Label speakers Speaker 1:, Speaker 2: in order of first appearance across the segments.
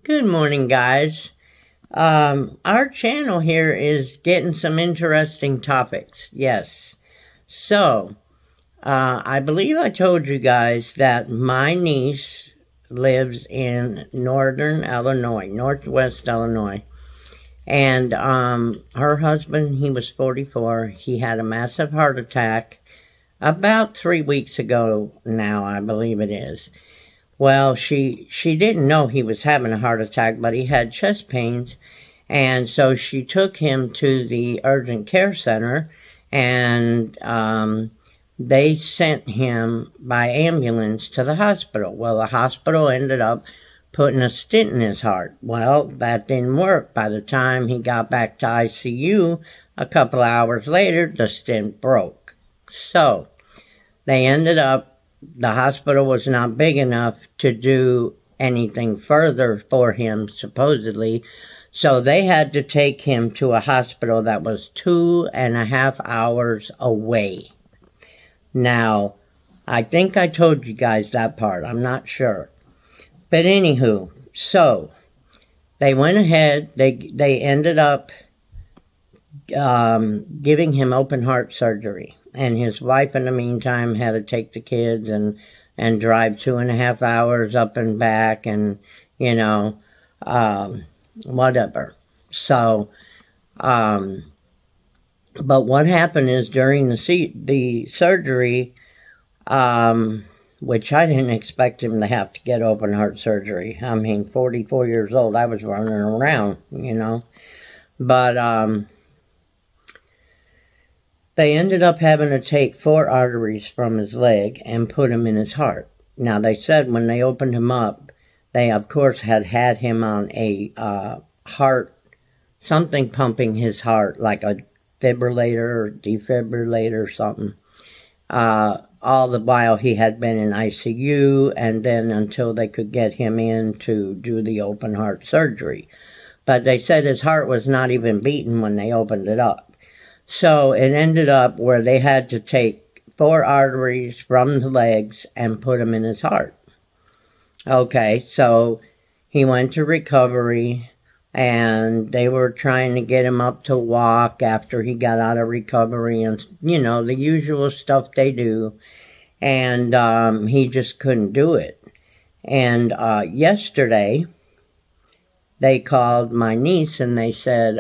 Speaker 1: Good morning, guys. Our channel here is getting some interesting topics. Yes. So, I believe I told you guys that my niece lives in northern Illinois, northwest Illinois. And her husband, he was 44. He had a massive heart attack about 3 weeks ago now, I believe it is. Well, she didn't know he was having a heart attack, but he had chest pains, and so she took him to the urgent care center, and they sent him by ambulance to the hospital. Well, the hospital ended up putting a stent in his heart. Well, that didn't work. By the time he got back to ICU, a couple hours later, the stent broke. So they ended up, the hospital was not big enough to do anything further for him, supposedly. So they had to take him to a hospital that was 2.5 hours away. Now, I think I told you guys that part. I'm not sure. But anywho, so they went ahead. They ended up giving him open heart surgery. And his wife, in the meantime, had to take the kids and drive 2.5 hours up and back and, whatever. So, but what happened is during the surgery, which I didn't expect him to have to get open heart surgery. I mean, 44 years old, I was running around, But, they ended up having to take 4 arteries from his leg and put them in his heart. Now, they said when they opened him up, they, of course, had him on a heart, something pumping his heart, like a defibrillator or defibrillator or something. All the while he had been in ICU, and then until they could get him in to do the open heart surgery. But they said his heart was not even beating when they opened it up. So it ended up where they had to take 4 arteries from the legs and put them in his heart. Okay, so he went to recovery, and they were trying to get him up to walk after he got out of recovery and, the usual stuff they do. And he just couldn't do it. And yesterday, they called my niece and they said,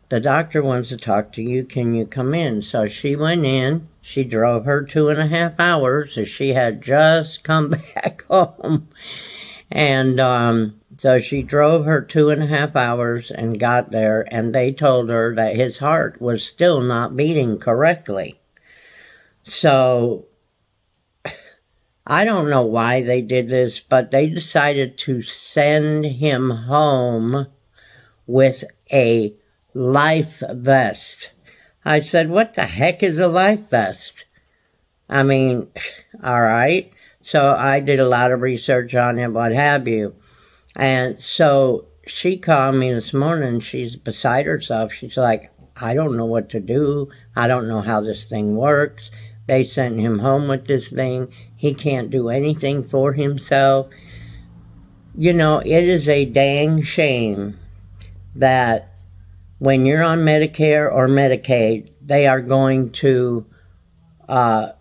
Speaker 1: the doctor wants to talk to you. Can you come in? So she went in. She drove her 2.5 hours as she had just come back home. And so she drove her 2.5 hours and got there, and they told her that his heart was still not beating correctly. So I don't know why they did this, but they decided to send him home with a life vest. I said, what the heck is a life vest? I mean, all right. So I did a lot of research on it, what have you. And so she called me this morning. She's beside herself. She's like, I don't know what to do. I don't know how this thing works. They sent him home with this thing. He can't do anything for himself. It is a dang shame that when you're on Medicare or Medicaid, they are going to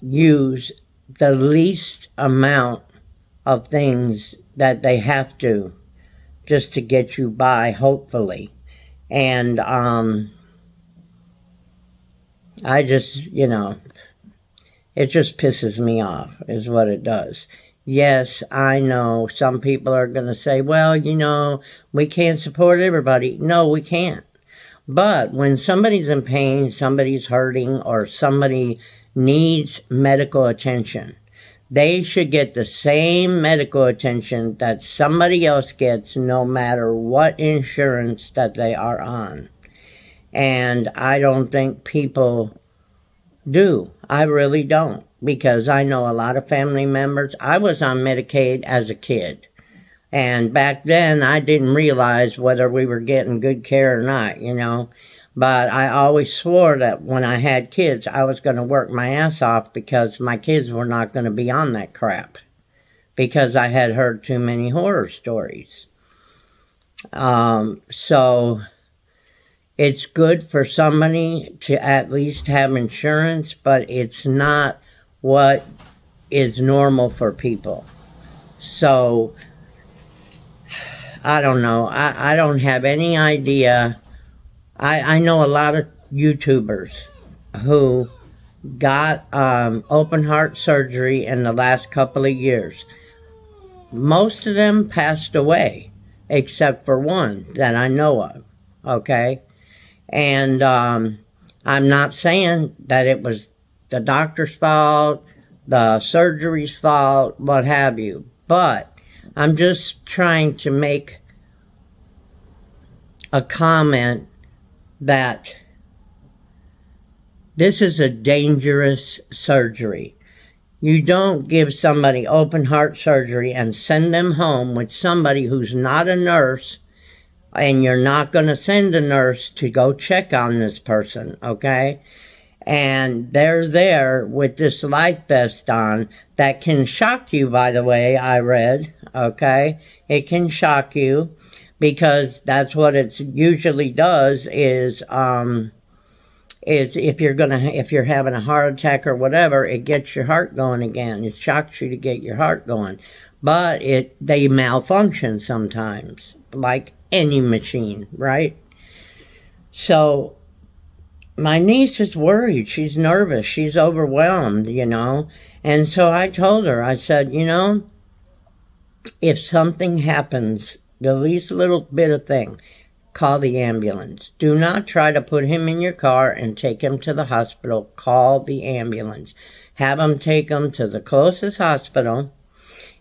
Speaker 1: use the least amount of things that they have to just to get you by, hopefully. And I just, it just pisses me off, is what it does. Yes, I know some people are going to say, well, we can't support everybody. No, we can't. But when somebody's in pain, somebody's hurting, or somebody needs medical attention, they should get the same medical attention that somebody else gets, no matter what insurance that they are on. And I don't think people do. I really don't. Because I know a lot of family members. I was on Medicaid as a kid. And back then, I didn't realize whether we were getting good care or not, But I always swore that when I had kids, I was going to work my ass off because my kids were not going to be on that crap. Because I had heard too many horror stories. So it's good for somebody to at least have insurance, but it's not what is normal for people. So I don't know. I don't have any idea. I know a lot of YouTubers who got open heart surgery in the last couple of years. Most of them passed away, except for one that I know of. Okay? And I'm not saying that it was the doctor's fault, the surgery's fault, what have you. But I'm just trying to make a comment that this is a dangerous surgery. You don't give somebody open heart surgery and send them home with somebody who's not a nurse, and you're not going to send a nurse to go check on this person, okay? And they're there with this life vest on that can shock you, by the way, I read, okay? It can shock you because that's what it usually does is if you're having a heart attack or whatever, it gets your heart going again. It shocks you to get your heart going. But they malfunction sometimes, like any machine, right? So my niece is worried. She's nervous. She's overwhelmed, And so I told her, I said, if something happens, the least little bit of thing, call the ambulance. Do not try to put him in your car and take him to the hospital. Call the ambulance. Have them take him to the closest hospital.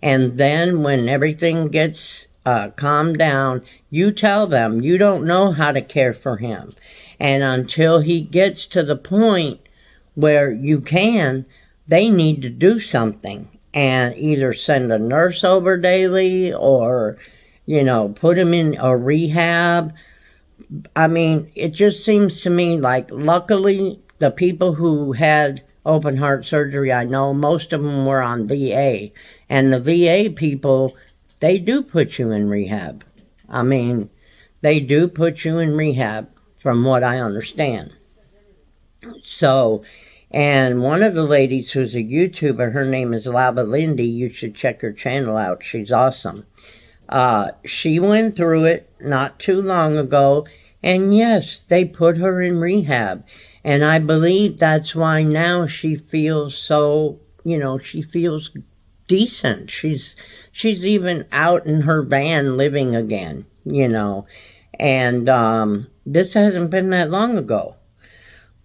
Speaker 1: And then when everything gets calmed down, you tell them you don't know how to care for him. And until he gets to the point where you can, they need to do something. And either send a nurse over daily or, put him in a rehab. I mean, it just seems to me like luckily the people who had open heart surgery, I know most of them were on VA. And the VA people, they do put you in rehab. I mean, they do put you in rehab from what I understand. So, and one of the ladies who's a YouTuber, her name is Lava Lindy. You should check her channel out. She's awesome. She went through it not too long ago, and yes, they put her in rehab. And I believe that's why now she feels so, she feels decent. She's even out in her van living again, And this hasn't been that long ago.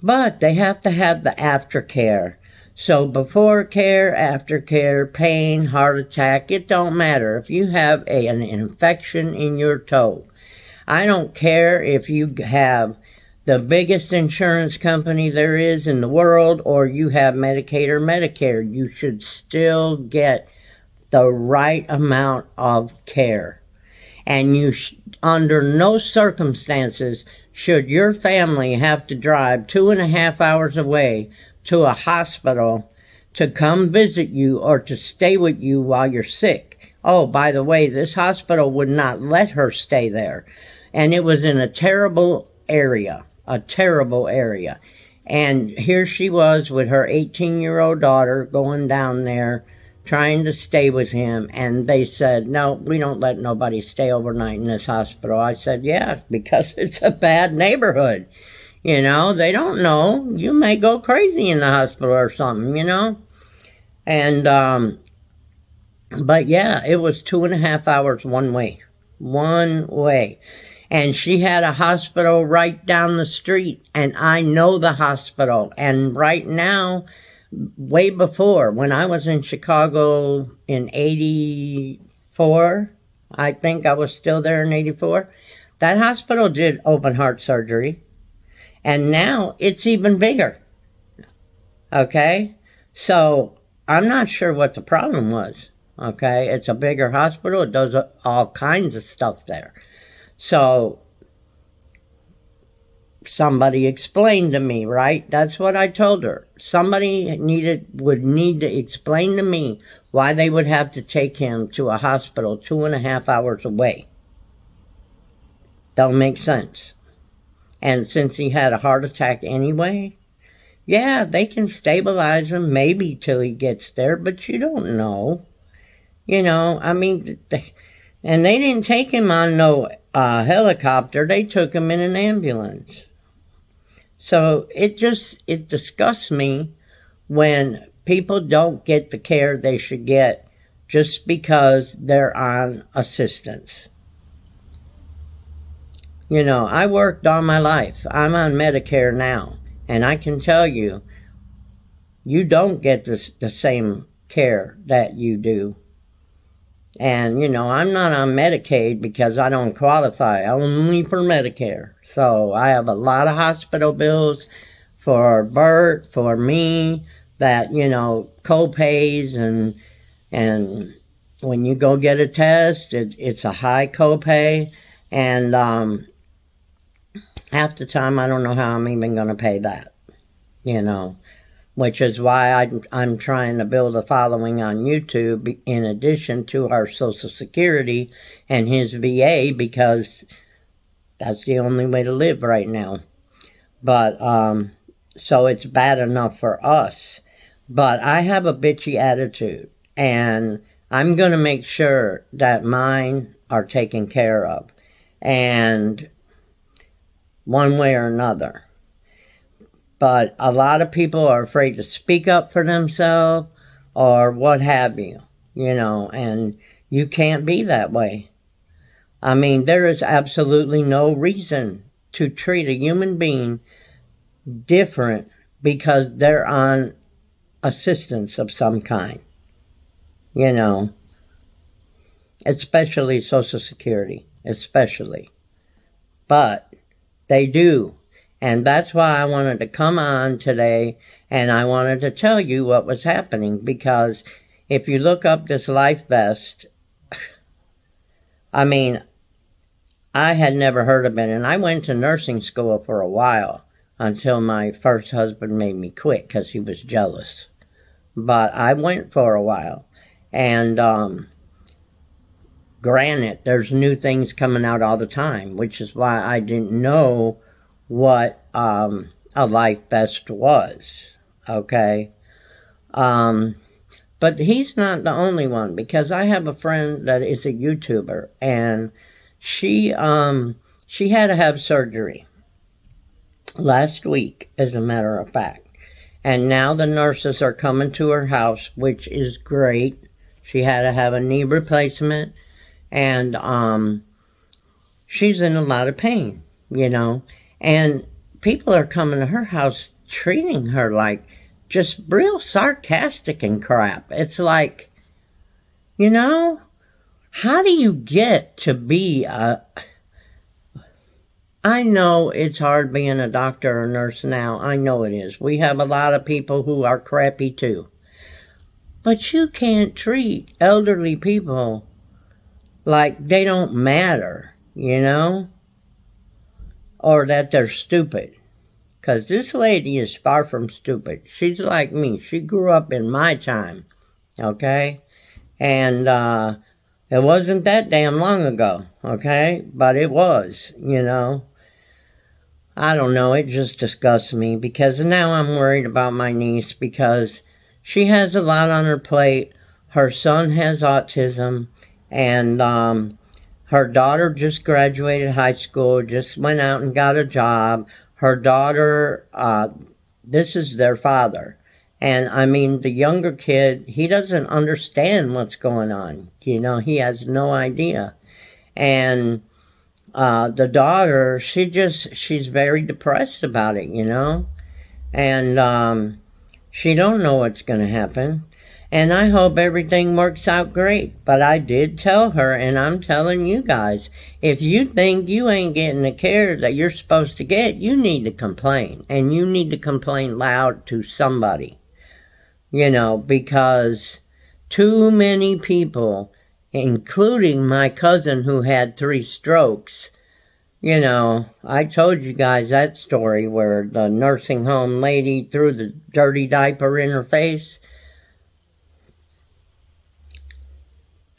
Speaker 1: But they have to have the aftercare. So before care, after care, pain, heart attack, it don't matter. If you have an infection in your toe, I don't care if you have the biggest insurance company there is in the world or you have Medicaid or Medicare, you should still get the right amount of care. And under no circumstances should your family have to drive 2.5 hours away to a hospital to come visit you or to stay with you while you're sick. Oh, by the way, this hospital would not let her stay there. And it was in a terrible area. And here she was with her 18-year-old daughter going down there trying to stay with him, and they said, no, we don't let nobody stay overnight in this hospital. I said, yeah, because it's a bad neighborhood. They don't know. You may go crazy in the hospital or something, And, but yeah, it was 2.5 hours one way. And she had a hospital right down the street, and I know the hospital. And right now, way before, when I was in Chicago in 84, I think I was still there in 84, that hospital did open heart surgery. And now it's even bigger. Okay? So I'm not sure what the problem was. Okay? It's a bigger hospital. It does all kinds of stuff there. So somebody explained to me, right? That's what I told her. Somebody would need to explain to me why they would have to take him to a hospital 2.5 hours away. Don't make sense. And since he had a heart attack anyway, yeah, they can stabilize him maybe till he gets there, but you don't know. I mean, and they didn't take him on no helicopter. They took him in an ambulance. So it disgusts me when people don't get the care they should get just because they're on assistance. I worked all my life. I'm on Medicare now. And I can tell you, you don't get the same care that you do. And, I'm not on Medicaid because I don't qualify. Only for Medicare. So I have a lot of hospital bills for Bert, for me, that, co-pays and when you go get a test, it's a high copay. And half the time I don't know how I'm even going to pay that, which is why I'm trying to build a following on YouTube in addition to our Social Security and his VA, because that's the only way to live right now. But, so it's bad enough for us. But I have a bitchy attitude, and I'm going to make sure that mine are taken care of, and one way or another. But a lot of people are afraid to speak up for themselves or what have you, and you can't be that way. I mean, there is absolutely no reason to treat a human being different because they're on assistance of some kind, especially Social Security, especially. But they do. And that's why I wanted to come on today, and I wanted to tell you what was happening, because if you look up this life vest, I mean, I had never heard of it, and I went to nursing school for a while until my first husband made me quit because he was jealous. But I went for a while, and granted, there's new things coming out all the time, which is why I didn't know what a life vest was, okay? But he's not the only one, because I have a friend that is a YouTuber, and she had to have surgery last week, as a matter of fact. And now the nurses are coming to her house, which is great. She had to have a knee replacement, and she's in a lot of pain, And people are coming to her house treating her like just real sarcastic and crap. It's like, how do you get to be I know it's hard being a doctor or nurse now. I know it is. We have a lot of people who are crappy too. But you can't treat elderly people like they don't matter, or that they're stupid. Because this lady is far from stupid. She's like me. She grew up in my time, okay? And it wasn't that damn long ago, okay? But it was, I don't know, it just disgusts me, because now I'm worried about my niece, because she has a lot on her plate. Her son has autism, and her daughter just graduated high school, just went out and got a job. Her daughter, this is their father. And I mean, the younger kid, he doesn't understand what's going on. He has no idea. And the daughter, she's very depressed about it, and she don't know what's going to happen. And I hope everything works out great. But I did tell her, and I'm telling you guys, if you think you ain't getting the care that you're supposed to get, you need to complain. And you need to complain loud to somebody, because too many people, including my cousin who had 3 strokes, I told you guys that story where the nursing home lady threw the dirty diaper in her face.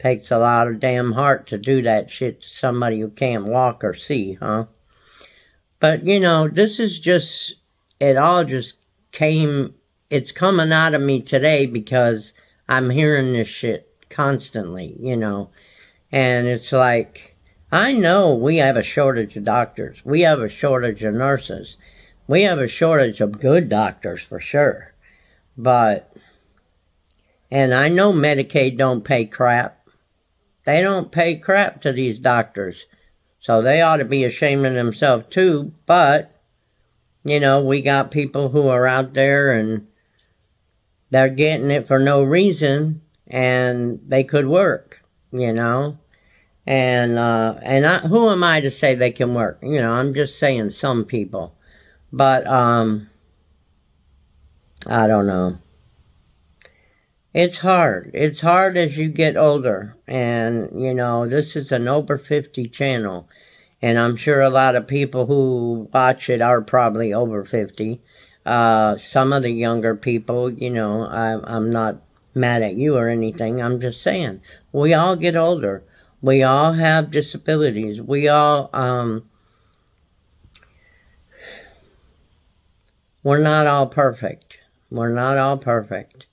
Speaker 1: Takes a lot of damn heart to do that shit to somebody who can't walk or see, huh? But, you know, this is just, it all just came, it's coming out of me today because I'm hearing this shit constantly, you know. And it's like, I know we have a shortage of doctors. We have a shortage of nurses. We have a shortage of good doctors for sure. But, and I know Medicaid don't pay crap. They don't pay crap to these doctors. So they ought to be ashamed of themselves too. But, you know, we got people who are out there and they're getting it for no reason and they could work, you know. And who am I to say they can work? You know, I'm just saying some people. But, I don't know. It's hard. It's hard as you get older. And, you know, this is an over 50 channel. And I'm sure a lot of people who watch it are probably over 50. Some of the younger people, you know, I'm not mad at you or anything. I'm just saying, we all get older. We all have disabilities. We all, we're not all perfect. We're not all perfect.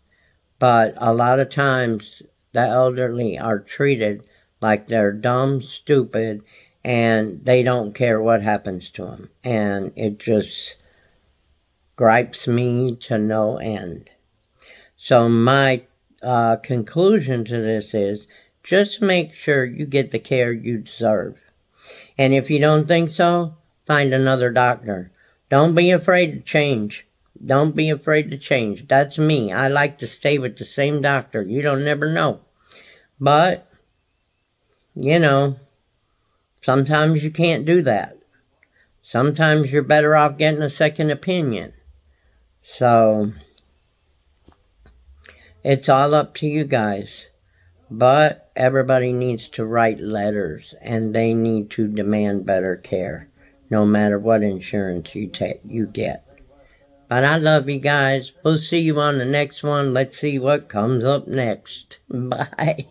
Speaker 1: But a lot of times, the elderly are treated like they're dumb, stupid, and they don't care what happens to them. And it just gripes me to no end. So my conclusion to this is, just make sure you get the care you deserve. And if you don't think so, find another doctor. Don't be afraid to change. Don't be afraid to change. That's me. I like to stay with the same doctor. You don't never know. But, you know, sometimes you can't do that. Sometimes you're better off getting a second opinion. So, it's all up to you guys. But everybody needs to write letters and they need to demand better care, no matter what insurance you get. But I love you guys. We'll see you on the next one. Let's see what comes up next. Bye.